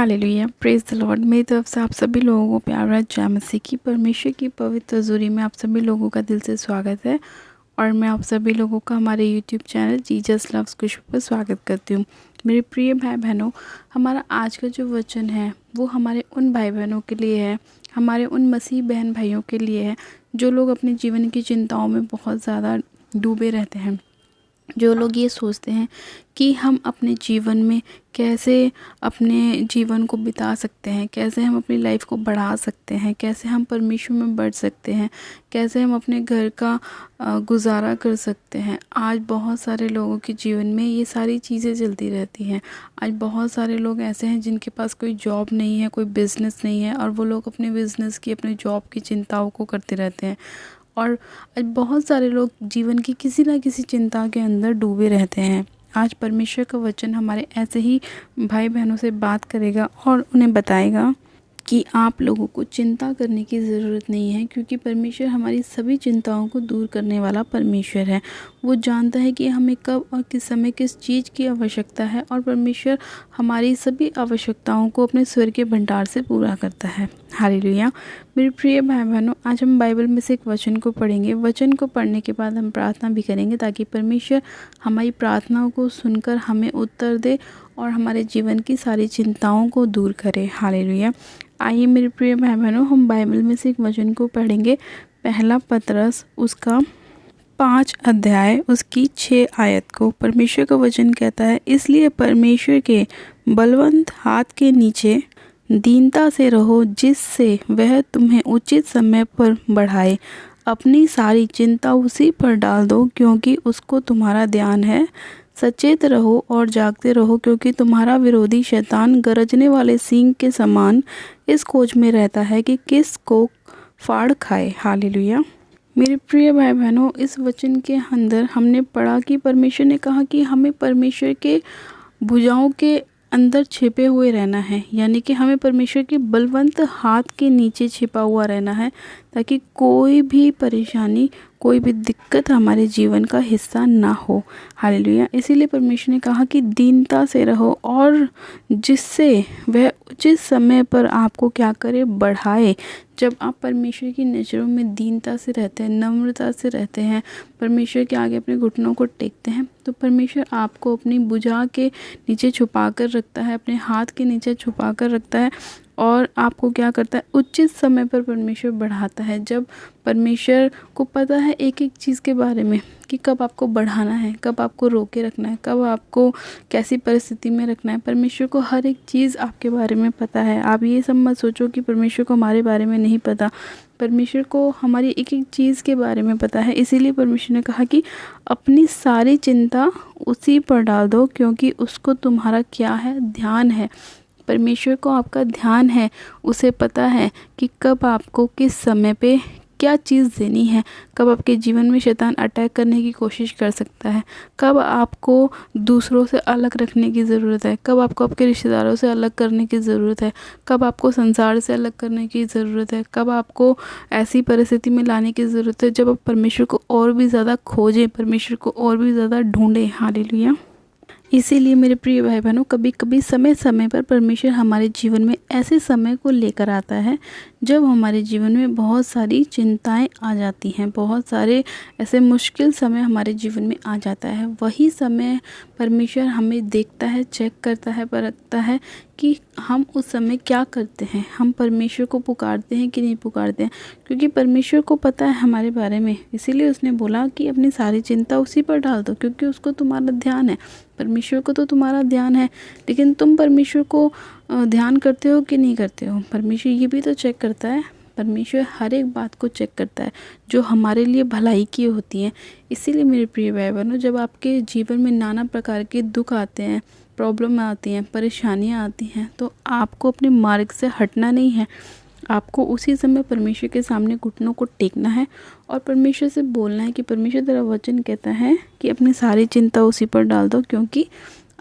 Hallelujah, praise the Lord. मेरी तरफ से आप सभी लोगों को प्यार भरा जय मसीह की परमेश्वर की पवित्र हजूरी में आप सभी लोगों का दिल से स्वागत है। और मैं आप सभी लोगों का हमारे यूट्यूब चैनल जीसस लव्स कुश पर स्वागत करती हूँ। मेरे प्रिय भाई बहनों, हमारा आज का जो वचन है वो हमारे उन भाई बहनों के लिए है, हमारे उन मसीह बहन भाइयों के लिए है जो लोग अपने जीवन की चिंताओं में बहुत ज़्यादा डूबे रहते हैं। जो लोग ये सोचते हैं कि हम अपने जीवन में कैसे अपने जीवन को बिता सकते हैं, कैसे हम अपनी लाइफ को बढ़ा सकते हैं, कैसे हम परमेश्वर में बढ़ सकते हैं, कैसे हम अपने घर का गुजारा कर सकते हैं। आज बहुत सारे लोगों के जीवन में ये सारी चीज़ें चलती रहती हैं। आज बहुत सारे लोग ऐसे हैं जिनके पास कोई जॉब नहीं है, कोई बिज़नेस नहीं है, और वो लोग अपने बिज़नेस की, अपने जॉब की चिंताओं को करते रहते हैं। और आज बहुत सारे लोग जीवन की किसी ना किसी चिंता के अंदर डूबे रहते हैं। आज परमेश्वर का वचन हमारे ऐसे ही भाई बहनों से बात करेगा और उन्हें बताएगा कि आप लोगों को चिंता करने की ज़रूरत नहीं है, क्योंकि परमेश्वर हमारी सभी चिंताओं को दूर करने वाला परमेश्वर है। वो जानता है कि हमें कब और किस समय किस चीज़ की आवश्यकता है, और परमेश्वर हमारी सभी आवश्यकताओं को अपने स्वर के भंडार से पूरा करता है। हालेलुया। मेरे प्रिय भाई बहनों, आज हम बाइबल में से एक वचन को पढ़ेंगे। वचन को पढ़ने के बाद हम प्रार्थना भी करेंगे ताकि परमेश्वर हमारी प्रार्थनाओं को सुनकर हमें उत्तर दे और हमारे जीवन की सारी चिंताओं को दूर करे। हालेलुया। आइए मेरे प्रिय भाई बहनों, हम बाइबल में से एक वचन को पढ़ेंगे। पहला पतरस उसका 5 अध्याय उसकी 6 आयत को। परमेश्वर का वचन कहता है, इसलिए परमेश्वर के बलवंत हाथ के नीचे दीनता से रहो, जिससे वह तुम्हें उचित समय पर बढ़ाए। अपनी सारी चिंता उसी पर डाल दो, क्योंकि उसको तुम्हारा ध्यान है। सचेत रहो और जागते रहो, क्योंकि तुम्हारा विरोधी शैतान गरजने वाले सींग के समान इस खोज में रहता है कि किस को फाड़ खाए। हालेलुया। मेरे प्रिय भाई बहनों, इस वचन के अंदर हमने पढ़ा कि परमेश्वर ने कहा कि हमें परमेश्वर के भुजाओं के अंदर छिपे हुए रहना है, यानी कि हमें परमेश्वर के बलवंत हाथ के नीचे छिपा हुआ रहना है, ताकि कोई भी परेशानी, कोई भी दिक्कत हमारे जीवन का हिस्सा ना हो। हालेलुया। इसीलिए परमेश्वर ने कहा कि दीनता से रहो, और जिससे वह उचित समय पर आपको क्या करे, बढ़ाए। जब आप परमेश्वर की नज़रों में दीनता से रहते हैं, नम्रता से रहते हैं, परमेश्वर के आगे अपने घुटनों को टेकते हैं, तो परमेश्वर आपको अपनी भुजा के नीचे छुपा कर रखता है, अपने हाथ के नीचे छुपा कर रखता है, और आपको क्या करता है, उचित समय पर परमेश्वर बढ़ाता है। जब परमेश्वर को पता है एक एक चीज़ के बारे में कि कब आपको बढ़ाना है, कब आपको रोके रखना है, कब आपको कैसी परिस्थिति में रखना है, परमेश्वर को हर एक चीज़ आपके बारे में पता है। आप ये सब मत सोचो कि परमेश्वर को हमारे बारे में नहीं पता। परमेश्वर को हमारी एक एक चीज़ के बारे में पता है। इसीलिए परमेश्वर ने कहा कि अपनी सारी चिंता उसी पर डाल दो, क्योंकि उसको तुम्हारा क्या है, ध्यान है। परमेश्वर को आपका ध्यान है, उसे पता है कि कब आपको किस समय पे क्या चीज़ देनी है, कब आपके जीवन में शैतान अटैक करने की कोशिश कर सकता है, कब आपको दूसरों से अलग रखने की ज़रूरत है, कब आपको आपके रिश्तेदारों से अलग करने की ज़रूरत है, कब आपको संसार से अलग करने की ज़रूरत है, कब आपको ऐसी परिस्थिति में लाने की ज़रूरत है जब आप परमेश्वर को और भी ज़्यादा खोजें, परमेश्वर को और भी ज़्यादा ढूंढें। हालेलुया। इसीलिए मेरे प्रिय भाई बहनों, कभी कभी समय समय पर परमेश्वर हमारे जीवन में ऐसे समय को लेकर आता है जब हमारे जीवन में बहुत सारी चिंताएं आ जाती हैं, बहुत सारे ऐसे मुश्किल समय हमारे जीवन में आ जाता है। वही समय परमेश्वर हमें देखता है, चेक करता है, परखता है कि हम उस समय क्या करते हैं, हम परमेश्वर को पुकारते हैं कि नहीं पुकारते हैं, क्योंकि परमेश्वर को पता है हमारे बारे में। इसीलिए उसने बोला कि अपनी सारी चिंता उसी पर डाल दो, क्योंकि उसको तुम्हारा ध्यान है। परमेश्वर को तो तुम्हारा ध्यान है, लेकिन तुम परमेश्वर को ध्यान करते हो कि नहीं करते हो। परमेश्वर ये भी तो चेक करता है। परमेश्वर हर एक बात को चेक करता है जो हमारे लिए भलाई की होती है। इसीलिए मेरे प्रिय भाई बहनों, जब आपके जीवन में नाना प्रकार के दुख आते हैं, प्रॉब्लम आती हैं, परेशानियां आती हैं, तो आपको अपने मार्ग से हटना नहीं है। आपको उसी समय परमेश्वर के सामने घुटनों को टेकना है और परमेश्वर से बोलना है कि परमेश्वर तेरा वचन कहता है कि अपनी सारी चिंता उसी पर डाल दो, क्योंकि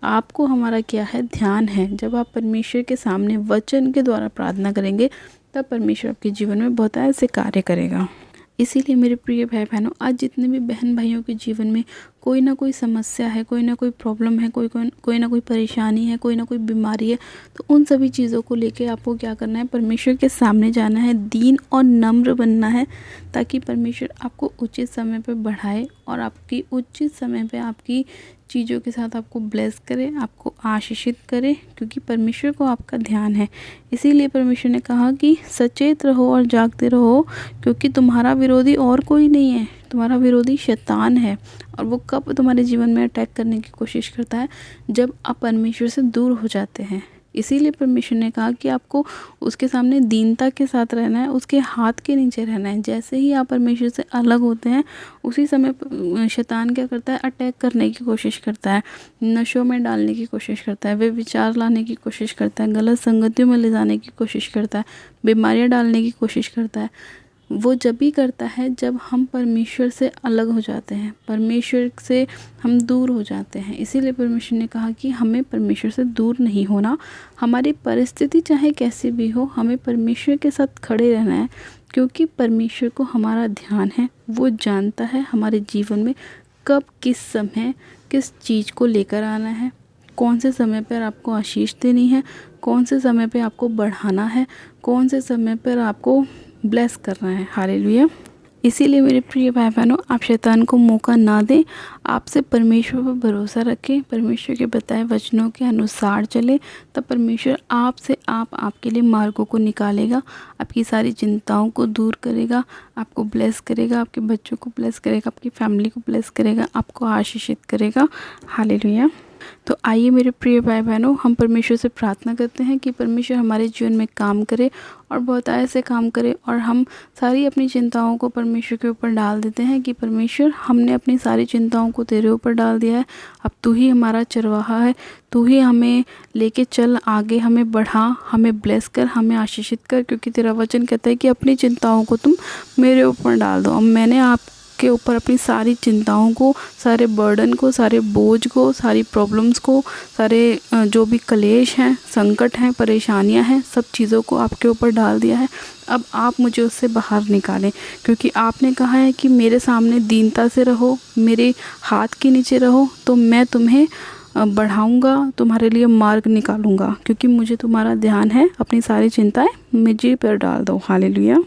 आपको हमारा क्या है, ध्यान है। जब आप परमेश्वर के सामने वचन के द्वारा प्रार्थना करेंगे, तब परमेश्वर आपके जीवन में बहुत ऐसे कार्य करेगा। इसीलिए मेरे प्रिय भाई बहनों, आज जितने भी बहन भाइयों के जीवन में कोई ना कोई समस्या है, कोई ना कोई प्रॉब्लम है, कोई ना कोई परेशानी है, कोई ना कोई बीमारी है, तो उन सभी चीज़ों को लेके आपको क्या करना है, परमेश्वर के सामने जाना है, दीन और नम्र बनना है, ताकि परमेश्वर आपको उचित समय पर बढ़ाए और आपकी उचित समय पे आपकी चीज़ों के साथ आपको ब्लेस करे, आपको आशीषित करे, क्योंकि परमेश्वर को आपका ध्यान है। इसीलिए परमेश्वर ने कहा कि सचेत रहो और जागते रहो, क्योंकि तुम्हारा विरोधी और कोई नहीं है, तुम्हारा विरोधी शैतान है। और वो कब तुम्हारे जीवन में अटैक करने की कोशिश करता है, जब आप परमेश्वर से दूर हो जाते हैं। इसीलिए परमेश्वर ने कहा कि आपको उसके सामने दीनता के साथ रहना है, उसके हाथ के नीचे रहना है। जैसे ही आप परमेश्वर से अलग होते हैं, उसी समय शैतान क्या करता है, अटैक करने की कोशिश करता है, नशों में डालने की कोशिश करता है, वे विचार लाने की कोशिश करता है, गलत संगतियों में ले जाने की कोशिश करता है, बीमारियां डालने की कोशिश करता है। वो जब भी करता है जब हम परमेश्वर से अलग हो जाते हैं, परमेश्वर से हम दूर हो जाते हैं। इसीलिए परमेश्वर ने कहा कि हमें परमेश्वर से दूर नहीं होना। हमारी परिस्थिति चाहे कैसी भी हो, हमें परमेश्वर के साथ खड़े रहना है, क्योंकि परमेश्वर को हमारा ध्यान है। वो जानता है हमारे जीवन में कब किस समय किस चीज़ को लेकर आना है, कौन से समय पर आपको आशीष देनी है, कौन से समय पर आपको बढ़ाना है, कौन से समय पर आपको ब्लेस करना है। हालेलुया। इसीलिए मेरे प्रिय भाई बहनों, आप शैतान को मौका ना दें, आपसे परमेश्वर पर भरोसा रखें, परमेश्वर के बताए वचनों के अनुसार चले, तब परमेश्वर आपसे आपके लिए मार्गों को निकालेगा, आपकी सारी चिंताओं को दूर करेगा, आपको ब्लेस करेगा, आपके बच्चों को ब्लेस करेगा, आपकी फैमिली को ब्लेस करेगा, आपको आशीषित करेगा। हालेलुया। तो आइए मेरे प्रिय भाई बहनों, हम परमेश्वर से प्रार्थना करते हैं कि परमेश्वर हमारे जीवन में काम करे और बहुत ऐसे काम करे, और हम सारी अपनी चिंताओं को परमेश्वर के ऊपर डाल देते हैं कि परमेश्वर, हमने अपनी सारी चिंताओं को तेरे ऊपर डाल दिया है, अब तू ही हमारा चरवाहा है, तू ही हमें लेके चल आगे, हमें बढ़ा, हमें ब्लेस कर, हमें आशीषित कर, क्योंकि तेरा वचन कहता है कि अपनी चिंताओं को तुम मेरे ऊपर डाल दो। अब मैंने के ऊपर अपनी सारी चिंताओं को, सारे बर्डन को, सारे बोझ को, सारी प्रॉब्लम्स को, सारे जो भी कलेश हैं, संकट हैं, परेशानियां हैं, सब चीज़ों को आपके ऊपर डाल दिया है। अब आप मुझे उससे बाहर निकालें, क्योंकि आपने कहा है कि मेरे सामने दीनता से रहो, मेरे हाथ के नीचे रहो, तो मैं तुम्हें बढ़ाऊंगा, तुम्हारे लिए मार्ग निकालूंगा, क्योंकि मुझे तुम्हारा ध्यान है। अपनी सारी चिंताएं मुझे पर डाल दो। हालेलुया।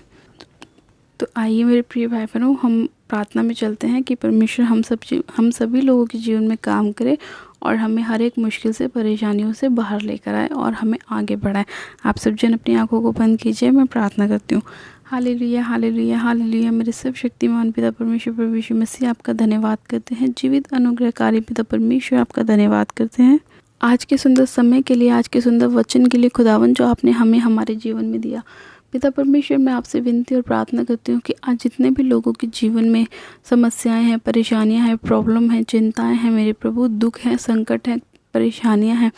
तो आइए मेरे प्रिय भाई बहनों, हम प्रार्थना में चलते हैं कि परमेश्वर हम सभी लोगों के जीवन में काम करे और हमें हर एक मुश्किल से, परेशानियों से बाहर लेकर आए और हमें आगे बढ़ाए। आप सब जन अपनी आंखों को बंद कीजिए, मैं प्रार्थना करती हूँ। Hallelujah, hallelujah, hallelujah. मेरे सर्वशक्तिमान पिता परमेश्वर प्रभु यीशु मसीह, आपका धन्यवाद करते हैं। जीवित अनुग्रहकारी पिता परमेश्वर, आपका धन्यवाद करते हैं आज के सुंदर समय के लिए, आज के सुंदर वचन के लिए खुदावन, जो आपने हमें हमारे जीवन में दिया। पिता परमेश्वर, मैं आपसे विनती और प्रार्थना करती हूँ कि आज जितने भी लोगों के जीवन में समस्याएं हैं, परेशानियां हैं, प्रॉब्लम है, चिंताएं हैं, मेरे प्रभु, दुख है, संकट है, परेशानियां हैं,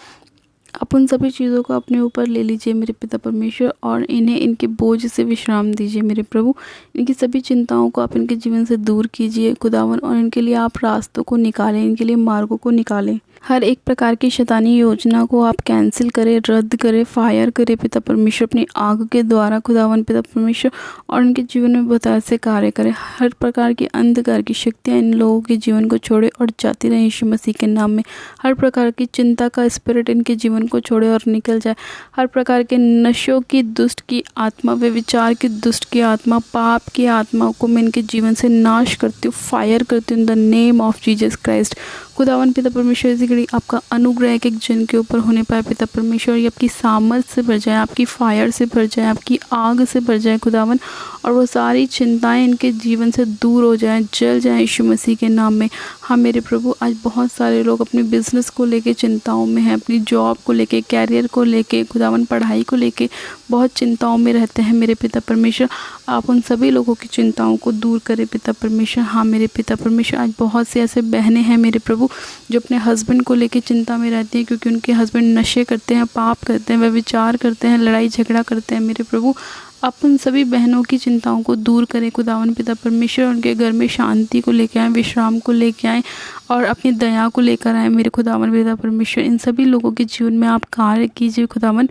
आप उन सभी चीज़ों को अपने ऊपर ले लीजिए मेरे पिता परमेश्वर, और इन्हें इनके बोझ से विश्राम दीजिए मेरे प्रभु। इनकी सभी चिंताओं को आप इनके जीवन से दूर कीजिए खुदावन, और इनके लिए आप रास्तों को निकालें, इनके लिए मार्गों को निकालें। हर एक प्रकार की शैतानी योजना को आप कैंसिल करें, रद्द करें, फायर करें पिता परमेश्वर, अपनी आग के द्वारा खुदावन पिता परमेश्वर, और उनके जीवन में बहुत ऐसे कार्य करें। हर प्रकार की अंधकार की शक्तियाँ इन लोगों के जीवन को छोड़े और जाती रहे यीशु मसीह के नाम में। हर प्रकार की चिंता का स्पिरिट इनके जीवन को छोड़े और निकल जाए। हर प्रकार के नशों की दुष्ट की आत्मा, वे विचार की दुष्ट की आत्मा, पाप की आत्मा को मैं इनके जीवन से नाश करती हूँ, फायर करती हूँ in the name of Jesus Christ. खुदावन पिता परमेश्वर, इसी घड़ी आपका अनुग्रह एक एक जन के ऊपर होने पाए पिता परमेश्वर, ये आपकी सामर्थ से भर जाए, आपकी फायर से भर जाए, आपकी आग से भर जाए खुदावन, और वो सारी चिंताएं इनके जीवन से दूर हो जाएं, जल जाएं यीशु मसीह के नाम में। हाँ मेरे प्रभु, आज बहुत सारे लोग अपने बिजनेस को लेके चिंताओं में हैं, अपनी जॉब को लेके, कैरियर को लेके खुदावन, पढ़ाई को लेके बहुत चिंताओं में रहते हैं मेरे पिता परमेश्वर। आप उन सभी लोगों की चिंताओं को दूर करें पिता परमेश्वर। हाँ मेरे पिता परमेश्वर, आज बहुत से ऐसे बहनें हैं मेरे प्रभु जो अपने हस्बैंड को लेके चिंता में रहती हैं, क्योंकि उनके हस्बैंड नशे करते हैं, पाप करते हैं, वे विचार करते हैं, लड़ाई झगड़ा करते हैं मेरे प्रभु। आप उन सभी बहनों की चिंताओं को दूर करें खुदावन पिता परमेश्वर, उनके घर में शांति को लेकर आएँ, विश्राम को लेकर आएँ, और अपनी दया को लेकर आएँ मेरे खुदावन पिता परमेश्वर। इन सभी लोगों के जीवन में आप कार्य कीजिए खुदावन,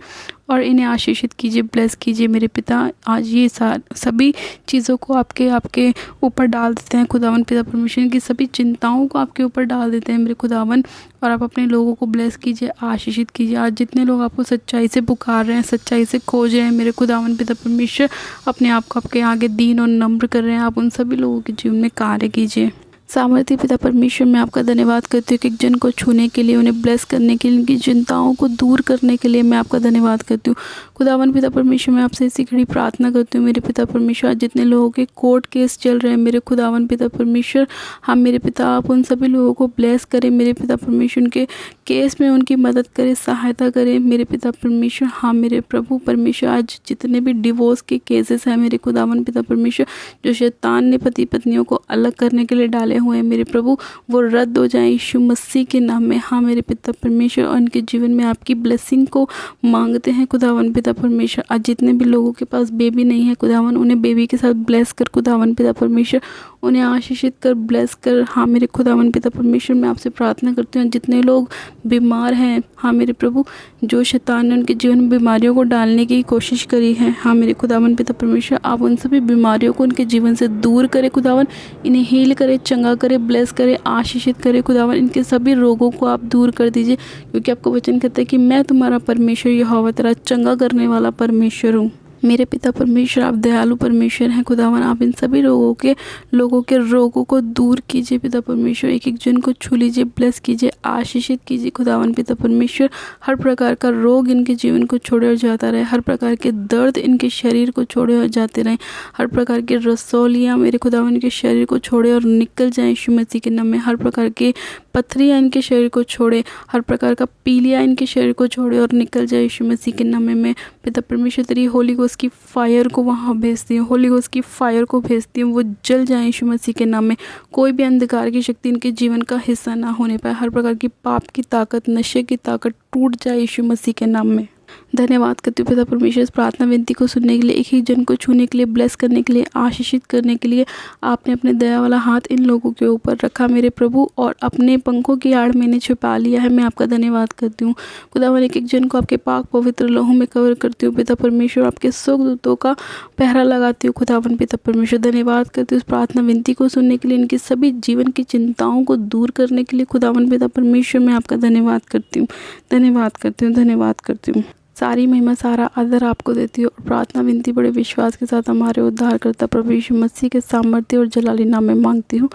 और इन्हें आशीषित कीजिए, ब्लेस कीजिए मेरे पिता। आज ये सभी चीज़ों को आपके ऊपर डाल देते हैं खुदावन पिता परमेश्वर की सभी चिंताओं को आपके ऊपर डाल देते हैं मेरे खुदावन, और आप अपने लोगों को ब्लेस कीजिए, आशीषित कीजिए। आज जितने लोग आपको सच्चाई से पुकार रहे हैं, सच्चाई से खोज रहे हैं मेरे खुदावन पिता परमेश्वर, अपने आप को आपके आगे दीन और नम्र कर रहे हैं, आप उन सभी लोगों के जीवन में कार्य कीजिए। सामर्थ्य पिता परमेश्वर, मैं आपका धन्यवाद करती हूँ कि एक जन को छूने के लिए, उन्हें ब्लेस करने के लिए, उनकी चिंताओं को दूर करने के लिए मैं आपका धन्यवाद करती हूँ। खुदावन पिता परमेश्वर, मैं आपसे इसी घड़ी प्रार्थना करती हूँ मेरे पिता परमेश्वर, जितने लोगों के कोर्ट केस चल रहे हैं मेरे खुदावन पिता परमेश्वर, हम मेरे पिता आप उन सभी लोगों को ब्लेस करें मेरे पिता परमेश्वर, उनके केस में उनकी मदद करें, सहायता करें मेरे पिता परमेश्वर। हाँ मेरे प्रभु परमेश्वर, आज जितने भी डिवोर्स के केसेस हैं मेरे खुदावन पिता परमेश्वर, जो शैतान ने पति पत्नियों को अलग करने के लिए डाले हुए हैं मेरे प्रभु, वो रद्द हो जाए यीशु मसीह के नाम में। हाँ मेरे पिता परमेश्वर, और उनके जीवन में आपकी ब्लेसिंग को मांगते हैं खुदावन पिता परमेश्वर। आज जितने भी लोगों के पास बेबी नहीं है खुदावन, उन्हें बेबी के साथ ब्लेस कर खुदावन पिता परमेश्वर, उन्हें आशीषित कर, ब्लेस कर। हाँ मेरे खुदावन पिता परमेश्वर, मैं आपसे प्रार्थना करती हूँ जितने लोग बीमार हैं, हाँ मेरे प्रभु, जो शैतान ने उनके जीवन में बीमारियों को डालने की कोशिश करी है, हाँ मेरे खुदावन पिता परमेश्वर, आप उन सभी बीमारियों को उनके जीवन से दूर करें खुदावन, इन्हें हील करे, चंगा करे, ब्लेस करे, आशीषित करे खुदावन, इनके सभी रोगों को आप दूर कर दीजिए, क्योंकि आपको वचन कहता है कि मैं तुम्हारा परमेश्वर यहोवा तेरा चंगा करने वाला परमेश्वर हूँ। मेरे पिता परमेश्वर, आप दयालु परमेश्वर हैं खुदावन, आप इन सभी लोगों के रोगों को दूर कीजिए पिता परमेश्वर, एक एक जन को छू लीजिए, ब्लेस कीजिए, आशीषित कीजिए खुदावन पिता परमेश्वर। हर प्रकार का रोग इनके जीवन को छोड़े और जाता रहे, हर प्रकार के दर्द इनके शरीर को छोड़े और जाते रहें, हर प्रकार के रसौलियाँ मेरे खुदावन के शरीर को छोड़े और निकल जाएं यीशु मसीह के नाम में, हर प्रकार के पथरियाँ इनके शरीर को छोड़े, हर प्रकार का पीलिया इनके शरीर को छोड़े और निकल जाए यीशु मसीह के नाम में। मैं पिता परमेश्वर तेरी होली गोस्ट की फायर को वहाँ भेजती हूँ, होली गोस्ट की फायर को भेजती हूँ, वो जल जाए यीशु मसीह के नाम में। कोई भी अंधकार की शक्ति इनके जीवन का हिस्सा ना होने पाए, हर प्रकार की पाप की ताकत, नशे की ताकत टूट जाए यीशु मसीह के नाम में। धन्यवाद करती हूँ पिता परमेश्वर, इस प्रार्थना विनती को सुनने के लिए, एक ही जन को छूने के लिए, ब्लेस करने के लिए, आशीषित करने के लिए आपने अपने दया वाला हाथ इन लोगों के ऊपर रखा मेरे प्रभु, और अपने पंखों की आड़ मैंने छुपा लिया है। मैं आपका धन्यवाद करती हूँ खुदावन, एक एक जन को आपके पाक पवित्र लहू में कवर करती हूँ पिता परमेश्वर, आपके सुखदूतों का पहरा लगाती हूँ खुदावन पिता परमेश्वर। धन्यवाद करती हूँ इस प्रार्थना विनती को सुनने के लिए, इनकी सभी जीवन की चिंताओं को दूर करने के लिए खुदावन पिता परमेश्वर, मैं आपका धन्यवाद करती हूँ, धन्यवाद करती हूँ, धन्यवाद करती हूँ। सारी महिमा, सारा आदर आपको देती हूँ, और प्रार्थना विनती बड़े विश्वास के साथ हमारे उद्धारकर्ता प्रभु यीशु मसीह के सामर्थ्य और जलाली नाम में मांगती हूँ,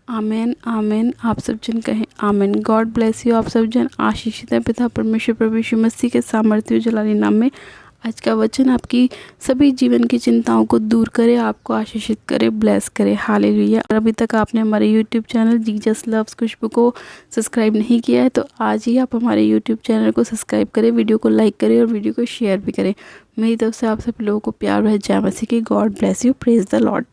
आमेन आमेन। आप सब जन कहें आमेन। God bless you. आप सब जन आशीषित हैं पिता परमेश्वर प्रभु यीशु मसीह के सामर्थ्य और जलाली नाम में। आज का वचन आपकी सभी जीवन की चिंताओं को दूर करे, आपको आशीषित करे, ब्लेस करे। हालेलुया। और अभी तक आपने हमारे यूट्यूब चैनल जीजस लव्स खुशबू को सब्सक्राइब नहीं किया है, तो आज ही आप हमारे यूट्यूब चैनल को सब्सक्राइब करें, वीडियो को लाइक करें और वीडियो को शेयर भी करें। मेरी तरफ से आप सभी लोगों को प्यार भरी जय मसीह की। God bless you. Praise the Lord.